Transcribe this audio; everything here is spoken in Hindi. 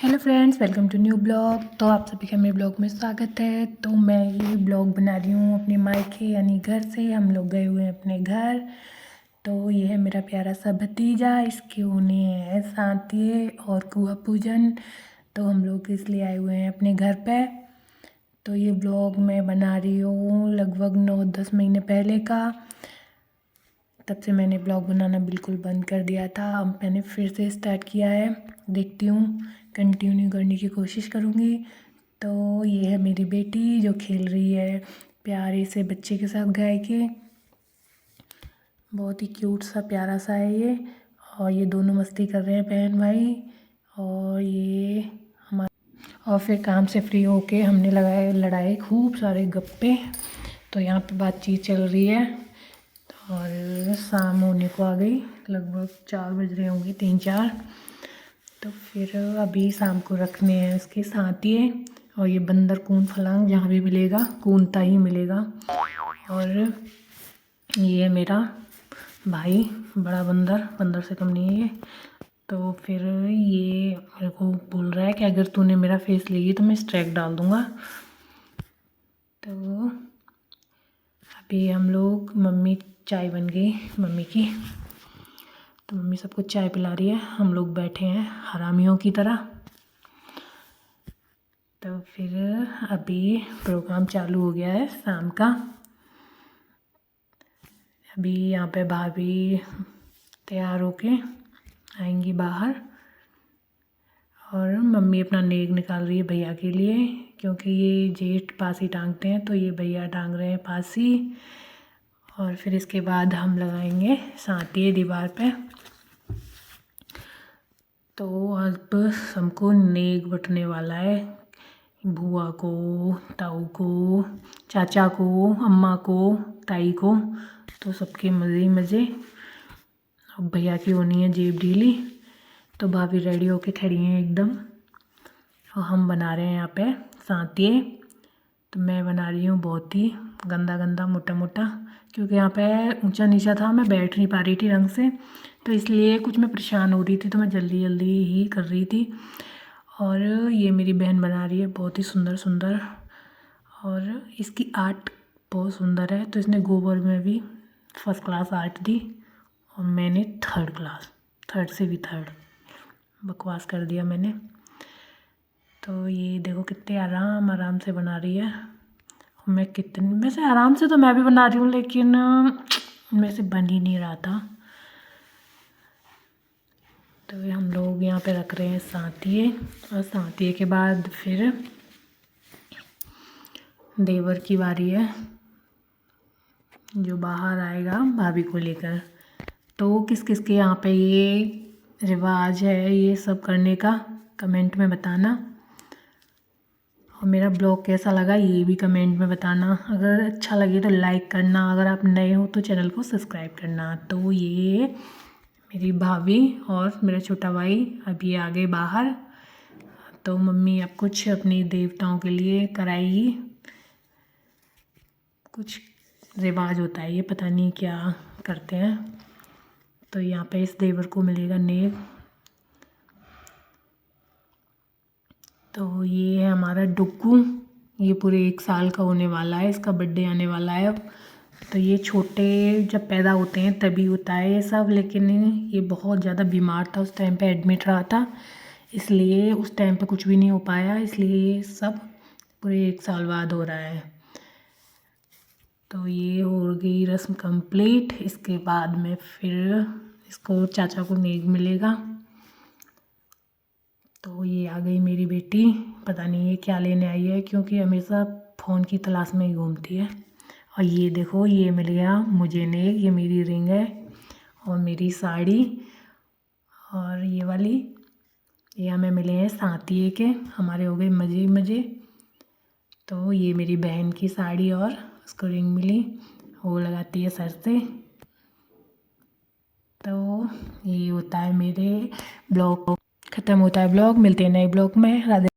Hello friends, welcome to new blog. तो आप सभी का मेरे ब्लॉग में स्वागत है। तो मैं ये ब्लॉग बना रही हूँ अपने मायके यानी घर से। हम लोग गए हुए हैं अपने घर। तो ये है मेरा प्यारा सा भतीजा, इसके होने हैं सांतिये और कुआ पूजन। तो हम लोग इसलिए आए हुए हैं अपने घर पे। तो ये ब्लॉग मैं बना रही हूँ लगभग 9-10 महीने पहले का। तब से मैंने ब्लॉग बनाना बिल्कुल बंद कर दिया था। अब मैंने फिर से स्टार्ट किया है, देखती हूँ, कंटिन्यू करने की कोशिश करूँगी। तो ये है मेरी बेटी जो खेल रही है प्यारे से बच्चे के साथ गाय के। बहुत ही क्यूट सा प्यारा सा है ये। और ये दोनों मस्ती कर रहे हैं बहन भाई। और ये हमारा और फिर काम से फ्री होके हमने लड़ाए खूब सारे गप्पे। तो यहाँ पे बातचीत चल रही है। और शाम होने को आ गई, लगभग 4 बज रहे होंगे, 3-4। तो फिर अभी शाम को रखने हैं इसके सांतिये। और ये बंदर कून फलांग जहाँ भी मिलेगा कूनता ही मिलेगा। और ये है मेरा भाई, बड़ा बंदर से कम नहीं है ये। तो फिर ये मेरे को बोल रहा है कि अगर तूने मेरा फेस ली तो मैं स्ट्रैक डाल दूँगा। तो अभी हम लोग, मम्मी चाय बन गई मम्मी की, तो मम्मी सबको चाय पिला रही है। हम लोग बैठे हैं हरामियों की तरह। तो फिर अभी प्रोग्राम चालू हो गया है शाम का। अभी यहाँ पे भाभी तैयार होके आएंगी बाहर। और मम्मी अपना नेक निकाल रही है भैया के लिए, क्योंकि ये जेठ पासी टांगते हैं, तो ये भैया टांग रहे हैं पासी। और फिर इसके बाद हम लगाएंगे सांतिये दीवार पे। तो अब सबको नेक बटने वाला है, बुआ को, ताऊ को, चाचा को, अम्मा को, ताई को। तो सबके मज़े ही मज़े। अब भैया की होनी है जेब ढीली। तो भाभी रेडी होके खड़ी हैं एकदम। और हम बना रहे हैं यहाँ पे सांतिये। तो मैं बना रही हूँ बहुत ही गंदा गंदा मोटा मोटा, क्योंकि यहाँ पे ऊंचा नीचा था, मैं बैठ नहीं पा रही थी ढंग से। तो इसलिए कुछ मैं परेशान हो रही थी, तो मैं जल्दी जल्दी ही कर रही थी। और ये मेरी बहन बना रही है बहुत ही सुंदर सुंदर। और इसकी आर्ट बहुत सुंदर है। तो इसने गोबर में भी फर्स्ट क्लास आर्ट दी और मैंने थर्ड से भी थर्ड बकवास कर दिया मैंने। तो ये देखो कितने आराम आराम से बना रही है। मैं कितनी वैसे आराम से तो मैं भी बना रही हूँ, लेकिन मेरे से बन ही नहीं रहा था। तो हम लोग यहाँ पे रख रहे हैं सांतिये। और सांतिये के बाद फिर देवर की बारी है, जो बाहर आएगा भाभी को लेकर। तो किस किस के यहाँ पे ये रिवाज है ये सब करने का, कमेंट में बताना। और मेरा ब्लॉग कैसा लगा ये भी कमेंट में बताना। अगर अच्छा लगे तो लाइक करना, अगर आप नए हो तो चैनल को सब्सक्राइब करना। तो ये मेरी भाभी और मेरा छोटा भाई अभी आ गए बाहर। तो मम्मी अब कुछ अपने देवताओं के लिए कराएगी। कुछ रिवाज होता है ये, पता नहीं क्या करते हैं। तो यहाँ पे इस देवर को मिलेगा नेक। तो ये है हमारा डुक्कू, ये पूरे 1 साल का होने वाला है, इसका बर्थडे आने वाला है अब। तो ये छोटे जब पैदा होते हैं तभी होता है ये सब, लेकिन ये बहुत ज़्यादा बीमार था, उस टाइम पे एडमिट रहा था, इसलिए उस टाइम पे कुछ भी नहीं हो पाया, इसलिए ये सब पूरे 1 साल बाद हो रहा है। तो ये हो गई रस्म कंप्लीट। इसके बाद में फिर इसको चाचा को नेक मिलेगा। तो ये आ गई मेरी बेटी, पता नहीं ये क्या लेने आई है, क्योंकि हमेशा फ़ोन की तलाश में ही घूमती है। और ये देखो ये मिल गया मुझे नेक, ये मेरी रिंग है और मेरी साड़ी। और ये वाली ये हमें मिले हैं सांतिये के, हमारे हो गए मज़े ही मज़े। तो ये मेरी बहन की साड़ी और उसको रिंग मिली, वो लगाती है सर से। तो ये होता है मेरे ब्लॉग, ख़त्म होता है ब्लॉग। मिलते हैं नए ब्लॉग में। राधे।